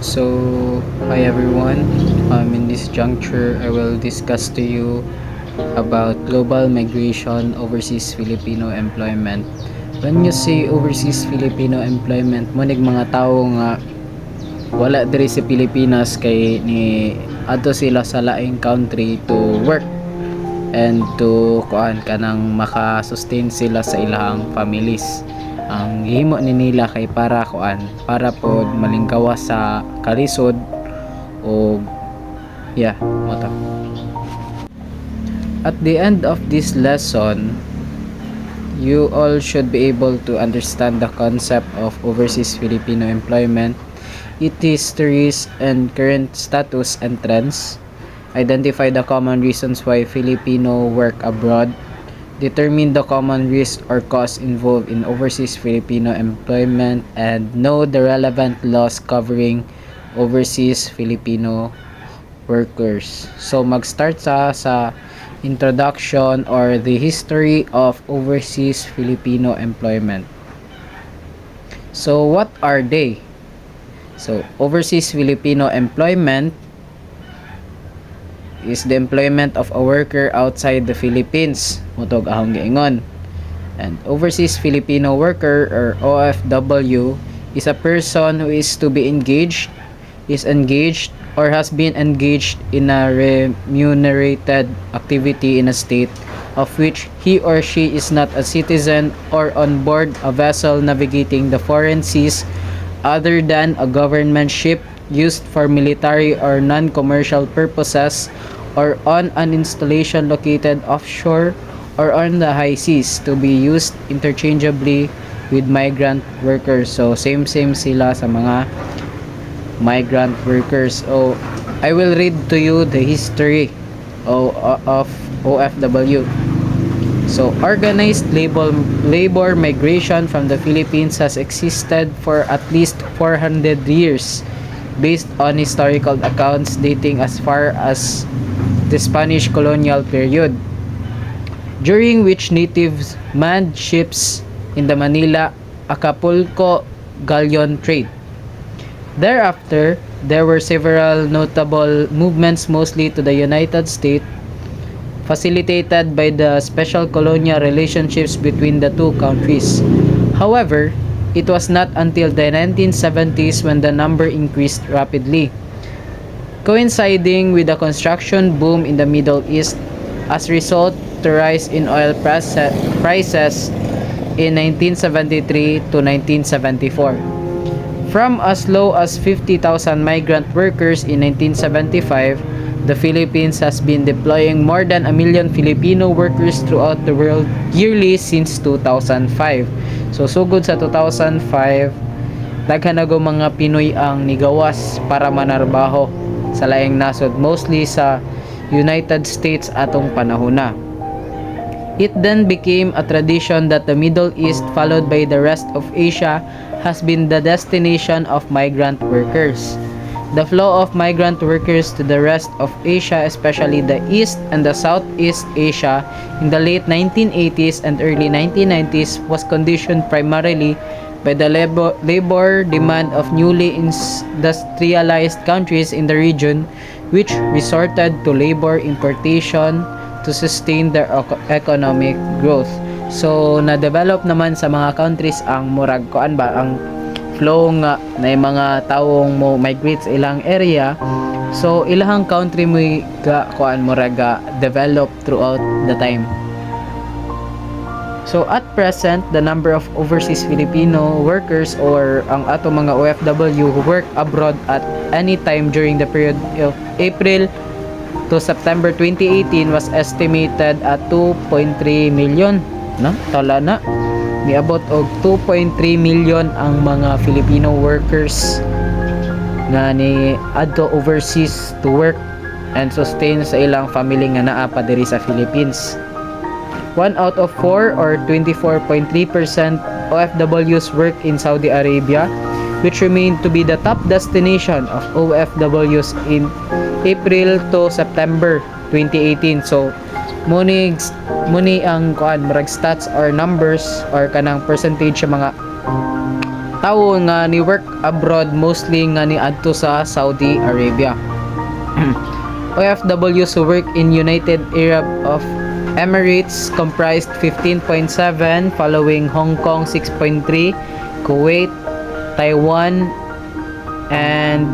So, hi everyone. In this juncture, I will discuss to you about global migration, overseas Filipino employment. When you say overseas Filipino employment, monig mga tao nga wala diri sa Pilipinas kay ni adto sila sa laing country to work and to kuan kanang maka-sustain sila sa ilang families. Ang gihimo ni nila kay para kuan, para pod malingkawas sa kalisod o mo to. At the end of this lesson, you all should be able to understand the concept of overseas Filipino employment, its histories and current status and trends, identify the common reasons why Filipino work abroad, determine the common risks or costs involved in overseas Filipino employment, and know the relevant laws covering overseas Filipino workers. So mag-start sa introduction or the history of overseas Filipino employment. So what are they? So overseas Filipino employment is the employment of a worker outside the Philippines. Mutog ahong giingon. And overseas Filipino worker or OFW is a person who is to be engaged, is engaged or has been engaged in a remunerated activity in a state of which he or she is not a citizen or on board a vessel navigating the foreign seas other than a government ship used for military or non-commercial purposes or on an installation located offshore or on the high seas to be used interchangeably with migrant workers. So same sila sa mga migrant workers. So I will read to you the history of OFW. So organized labor migration from the Philippines has existed for at least 400 years based on historical accounts dating as far as the Spanish colonial period, during which natives manned ships in the Manila, Acapulco galleon trade. Thereafter, there were several notable movements, mostly to the United States, facilitated by the special colonial relationships between the two countries. However, it was not until the 1970s when the number increased rapidly, coinciding with the construction boom in the Middle East as a result to rise in oil prices in 1973 to 1974. From as low as 50,000 migrant workers in 1975, the Philippines has been deploying more than a million Filipino workers throughout the world yearly since 2005. So sugod sa 2005, daghan na go mga Pinoy ang nigawas para manarbaho sa laing nasod, mostly sa United States atong panahona. It then became a tradition that the Middle East, followed by the rest of Asia, has been the destination of migrant workers. The flow of migrant workers to the rest of Asia, especially the East and the Southeast Asia, in the late 1980s and early 1990s was conditioned primarily by the labor demand of newly industrialized countries in the region, which resorted to labor importation to sustain their economic growth. So na-develop naman sa mga countries ang murag kuan ba ang flow nga na mga taong mo migrate sa ilang area, so ilang country mo ga kuan murag develop throughout the time. So at present, the number of overseas Filipino workers or ang ato mga OFW who work abroad at any time during the period of April to September 2018 was estimated at 2.3 million. No? Tala na. Niabot og 2.3 million ang mga Filipino workers nga ni adto overseas to work and sustain sa ilang family nga naa pa diri sa Philippines. 1 out of 4 or 24.3% OFWs work in Saudi Arabia, which remained to be the top destination of OFWs in April to September 2018. So muni ang kuan murag stats or numbers or kanang percentage sa mga tawo nga ni work abroad mostly nga ni adto sa Saudi Arabia. OFWs who work in United Arab of Emirates comprised 15.7, following Hong Kong 6.3, Kuwait, Taiwan, and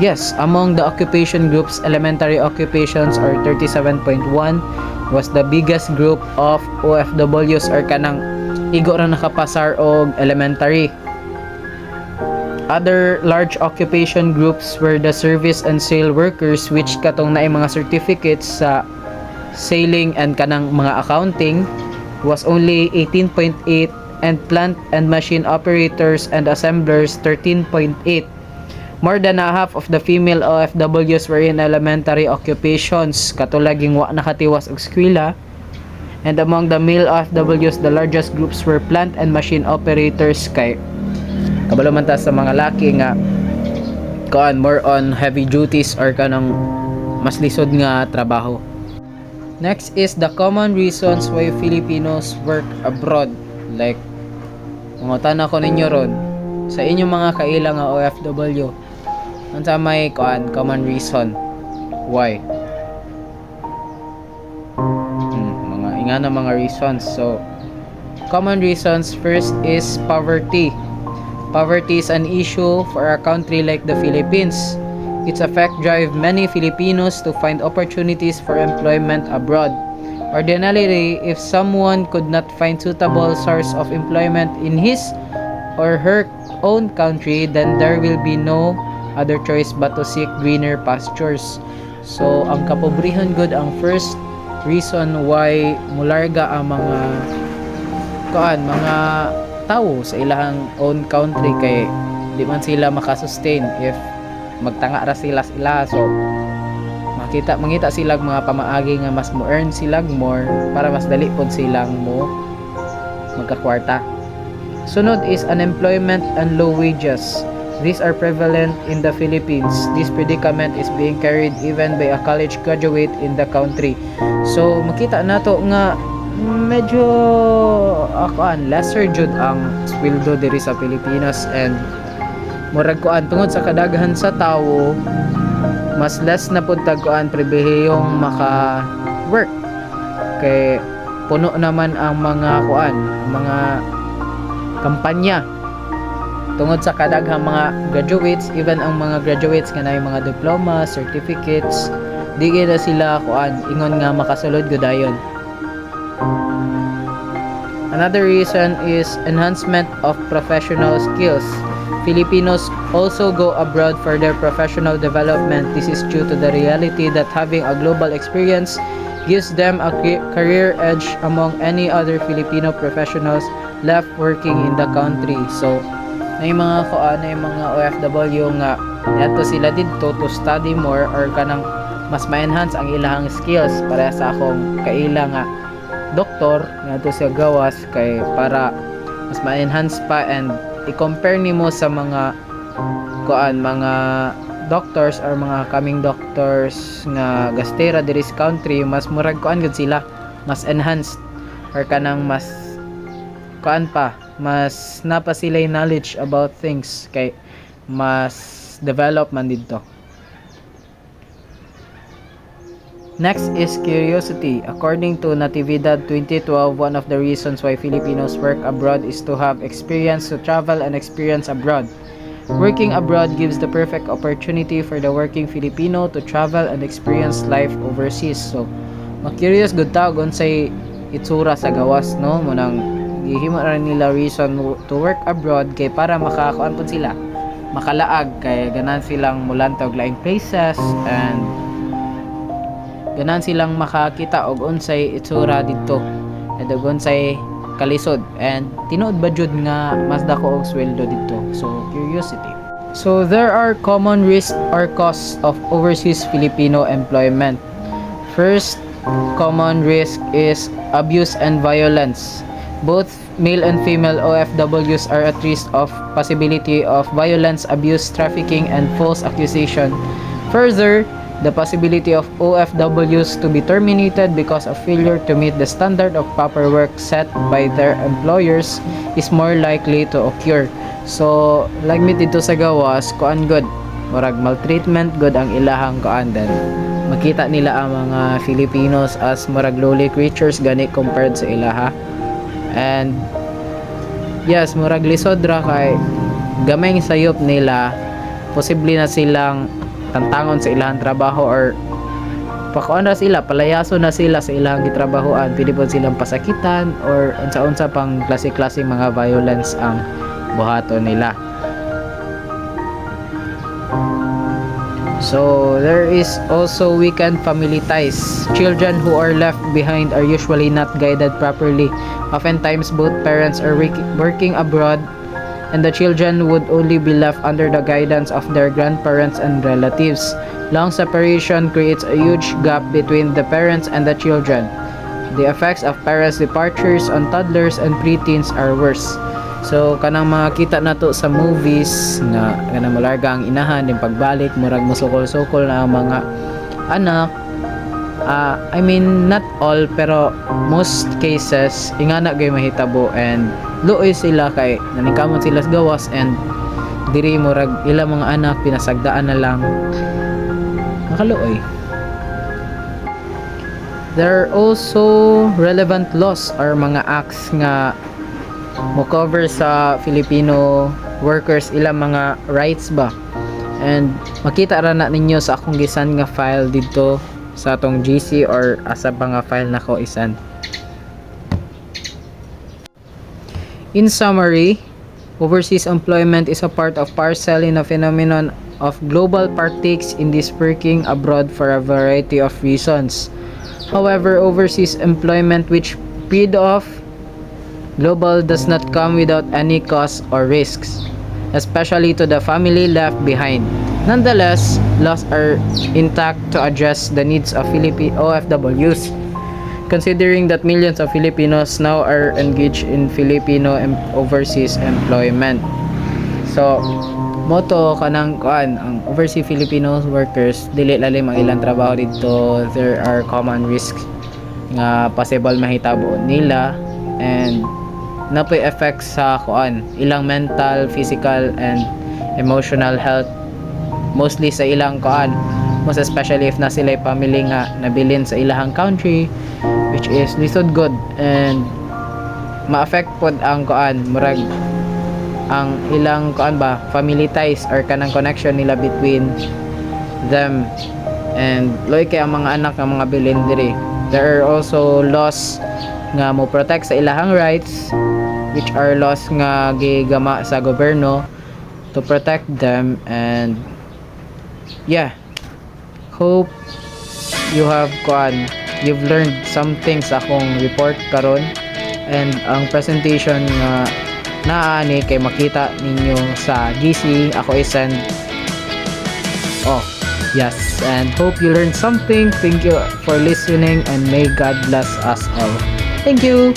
yes, among the occupation groups, elementary occupations or 37.1 was the biggest group of OFWs or kanang igo ra nakapasar og elementary. Other large occupation groups were the service and sale workers, which katong naay mga certificates sa sailing and kanang mga accounting was only 18.8, and plant and machine operators and assemblers 13.8. More than a half of the female OFWs were in elementary occupations, katulaging wa nakatiwas og eskwela. And among the male OFWs, the largest groups were plant and machine operators, kay kabalo man ta sa mga laki nga kuan more on heavy duties or kanang mas lisod nga trabaho. Next is the common reasons why Filipinos work abroad. Like mangutan ako ninyo ron sa inyong mga kaila nga OFW, unsa may kuan common reason why mga ingana mga reasons. So common reasons, first is poverty. Poverty is an issue for a country like the Philippines. Its effect drive many Filipinos to find opportunities for employment abroad. Ordinarily, if someone could not find suitable source of employment in his or her own country, then there will be no other choice but to seek greener pastures. So, ang kapobrihan good ang first reason why mularga ang mga tao sa ilang own country, kay di man sila makasustain if magtanga ra sila. So mangita sila mga pamaagi nga mas mo earn sila more para mas dali pod silang mo magkakwarta. Sunod is unemployment and low wages. These are prevalent in the Philippines. This predicament is being carried even by a college graduate in the country. So makita nato nga medyo lesser jud ang sweldo diri sa Pilipinas, and murag kuan tungod sa kadaghan sa tawo mas less na pud tagkuan pribihiyong maka work, kay puno naman ang mga mga kampanya tungod sa kadaghang mga graduates. Even ang mga graduates nga naay mga diploma, certificates, di na sila ingon nga makasulod gudayon. Another reason is enhancement of professional skills. Filipinos also go abroad for their professional development. This is due to the reality that having a global experience gives them a career edge among any other Filipino professionals left working in the country. So, na yung mga OFW nga yato sila dito to study more or kanang mas ma-enhance ang ilang skills. Para sa akong kaila nga doktor nga to siya gawas, kay para mas ma-enhance pa and i-compare nimo sa mga mga doctors or mga coming doctors nga gastera diri sa country. Mas murag gud sila, mas enhanced or kanang mas mas napa sila knowledge about things, kay mas develop man dito. Next is curiosity. According to Natividad 2012, one of the reasons why Filipinos work abroad is to have experience, to travel and experience abroad. Working abroad gives the perfect opportunity for the working Filipino to travel and experience life overseas. So, ma-curious gud ta kung say itsura sa gawas, no? Munang gihimo ra nila reason to work abroad kay para makakuan pud sila, makalaag, kay ganan silang mulantog laing places and ganan silang makakita og unsay itsura didto and og unsay kalisod, and tinuod ba jud nga mas dako og sweldo didto. So curiosity. So there are common risks or costs of overseas Filipino employment. First common risk is abuse and violence. Both male and female OFWs are at risk of possibility of violence, abuse, trafficking, and false accusation. Further, the possibility of OFWs to be terminated because of failure to meet the standard of proper work set by their employers is more likely to occur. So, lagmit dito sa gawas, kuan good, murag maltreatment good ang ilahang kuan din. Makita nila ang mga Filipinos as murag lowly creatures gani compared sa ilaha. And yes, murag lisod ra kay gamay sayop nila, posible na silang tantangon sa ilang trabaho or pakuan na sila, palayaso na sila sa ilang gitrabahoan, pwede po silang pasakitan or unsa-unsa pang klase-klase mga violence ang buhaton nila. So there is also weakened family ties. Children who are left behind are usually not guided properly. Oftentimes both parents are working abroad and the children would only be left under the guidance of their grandparents and relatives. Long separation creates a huge gap between the parents and the children. The effects of parents' departures on toddlers and preteens are worse. So kanang makita nato sa movies nga kanang malarga ang inahan din pagbalik murag musukol-sukol na ang mga anak. I mean not all pero most cases ingana gay mahitabo and luoy sila kay naningkamot sila sa gawas and diri murag ilang mga anak pinasagdaan na lang makaluoy. There are also relevant laws or mga acts nga mo cover sa Filipino workers ilang mga rights ba, and makita ra na ninyo sa akong gisan nga file dito sa atong GC or asa pa nga file nako isan. In summary, overseas employment is a part of parcel in a phenomenon of global partakes in this working abroad for a variety of reasons. However, overseas employment which feed off global does not come without any costs or risks, especially to the family left behind. Nonetheless, laws are intact to address the needs of OFWs, considering that millions of Filipinos now are engaged in Filipino overseas employment. So, moto kanang kuan ang overseas Filipino workers dili lalim ang ilang trabaho dito. There are common risks nga possible mahitabo nila and napoy effects sa kuan ilang mental, physical and emotional health, mostly sa ilang kuan, most especially if na sila family nga nabilin sa ilahang country, which is lisod good and ma-affect pod ang kuan murag ang ilang kuan ba family ties or kanang connection nila between them and loy kay ang mga anak ng mga bilin diri. There are also laws nga mo protect sa ilahang rights, which are laws nga gigama sa gobyerno to protect them. And yeah, hope you've learned something sa akong report karon, and ang presentation nga naani kay makita ninyo sa GC ako i-send. Yes, and hope you learned something. Thank you for listening and may God bless us all. Thank you.